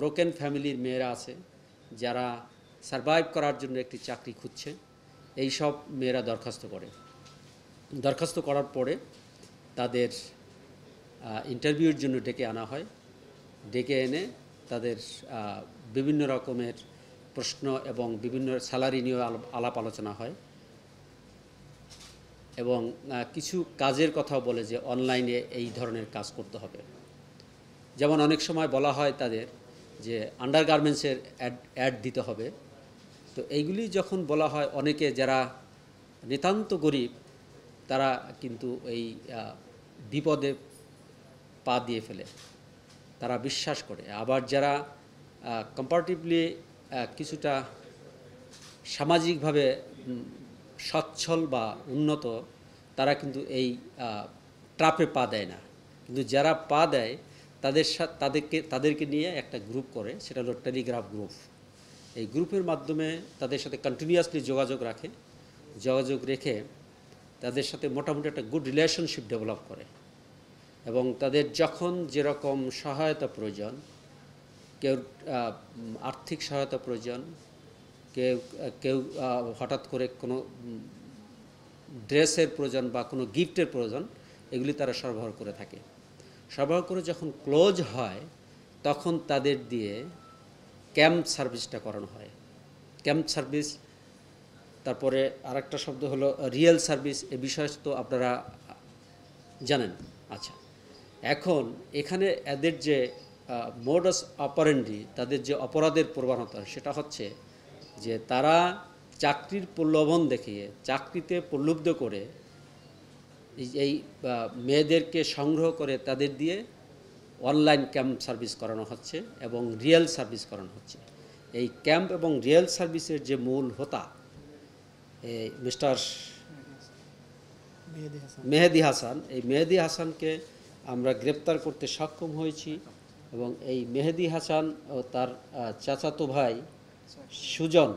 Broken ফ্যামিলির মেয়েরা আছে যারা সারভাইভ করার জন্য একটি চাকরি খুঁজছে, এই সব মেয়েরা দরখাস্ত করার পরে তাদের ইন্টারভিউর জন্য ডেকে আনা হয়। ডেকে এনে তাদের বিভিন্ন রকমের প্রশ্ন এবং বিভিন্ন স্যালারি নিয়ে আলাপ আলোচনা হয় এবং কিছু কাজের কথাও বলে যে অনলাইনে এই ধরনের কাজ করতে হবে। যেমন অনেক সময় বলা হয় তাদের যে আন্ডারগার্মেন্টসের অ্যাড দিতে হবে। তো এইগুলি যখন বলা হয়, অনেকে যারা নিতান্ত গরিব তারা কিন্তু এই বিপদে পা দিয়ে ফেলে, তারা বিশ্বাস করে। আবার যারা কম্পারেটিভলি কিছুটা সামাজিকভাবে সচ্ছল বা উন্নত, তারা কিন্তু এই ট্রাপে পা দেয় না। কিন্তু যারা পা দেয় তাদেরকে নিয়ে একটা গ্রুপ করে, সেটা হলো টেলিগ্রাফ গ্রুপ। এই গ্রুপের মাধ্যমে তাদের সাথে কন্টিনিউয়াসলি যোগাযোগ রেখে তাদের সাথে মোটামুটি একটা গুড রিলেশনশিপ ডেভেলপ করে এবং তাদের যখন যেরকম সহায়তা প্রয়োজন, কেউ আর্থিক সহায়তা প্রয়োজন, কেউ হঠাৎ করে কোনো ড্রেসের প্রয়োজন বা কোনো গিফটের প্রয়োজন, এগুলি তারা সরবরাহ করে থাকে। সরবরাহ করে যখন ক্লোজ হয় তখন তাদের দিয়ে ক্যাম্প সার্ভিসটা করানো হয়। ক্যাম্প সার্ভিস, তারপরে আরেকটা শব্দ হলো রিয়েল সার্ভিস। এ বিষয়ে তো আপনারা জানেন। আচ্ছা, এখন এখানে এদের যে মোডাস অপারেন্ডি, তাদের যে অপরাধের প্রবণতা, সেটা হচ্ছে যে তারা চাকরির প্রলোভন দেখিয়ে, চাকরিতে প্রলুব্ধ করে এই মেয়েদেরকে সংগ্রহ করে তাদের দিয়ে অনলাইন ক্যাম্প সার্ভিস করানো হচ্ছে এবং রিয়েল সার্ভিস করানো হচ্ছে। এই ক্যাম্প এবং রিয়েল সার্ভিসের যে মূল হোতা মিস্টার মেহেদি হাসান, এই মেহেদি হাসানকে আমরা গ্রেপ্তার করতে সক্ষম হয়েছি এবং এই মেহেদি হাসান ও তার চাচাতো ভাই সুজন,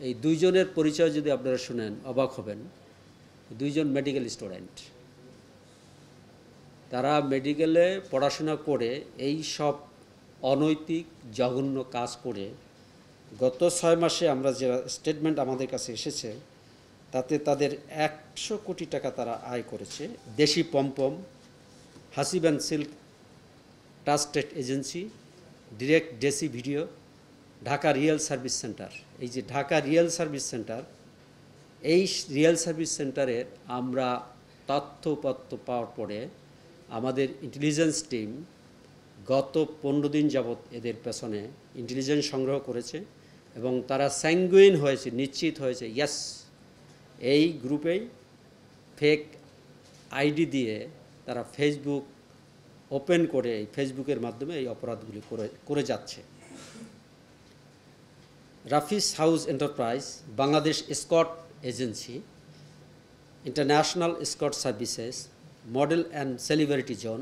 এই দুইজনের পরিচয় যদি আপনারা শুনেন অবাক হবেন। দুইজন মেডিকেল স্টুডেন্ট, তারা মেডিকেলে পড়াশোনা করে এই সব অনৈতিক জঘন্য কাজ করে গত 6 মাসে আমরা যে স্টেটমেন্ট আমাদের কাছে এসেছে তাতে তাদের 100 কোটি টাকা তারা আয় করেছে। দেশি pompom, Hasib and silk trusted agency, direct deci video, Dhaka real service centre. এই যে ঢাকা রিয়েল সার্ভিস সেন্টার, এই রিয়েল সার্ভিস সেন্টারের আমরা তথ্যপত্র পাওয়ার পরে আমাদের ইন্টেলিজেন্স টিম গত 15 দিন যাবৎ এদের পেছনে ইন্টেলিজেন্স সংগ্রহ করেছে এবং তারা স্যাঙ্গুইন হয়েছে, নিশ্চিত হয়েছে, ইয়েস, এই গ্রুপেই ফেক আইডি দিয়ে তারা ফেসবুক ওপেন করে এই ফেসবুকের মাধ্যমে এই অপরাধগুলি করে যাচ্ছে। Rafi's house enterprise, Bangladesh escort agency, international escort services, model and celebrity zone,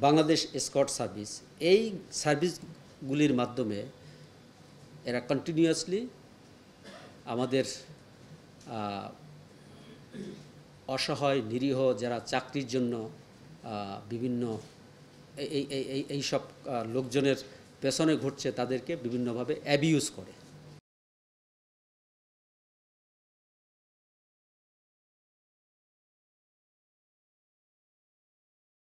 Bangladesh escort service, এই সার্ভিসগুলির মাধ্যমে এরা কন্টিনিউয়াসলি আমাদের অসহায় নিরীহ যারা চাকরির জন্য বিভিন্ন এই সব লোকজনের পেছনে ঘুরছে, তাদেরকে বিভিন্নভাবে অ্যাবিউজ করে।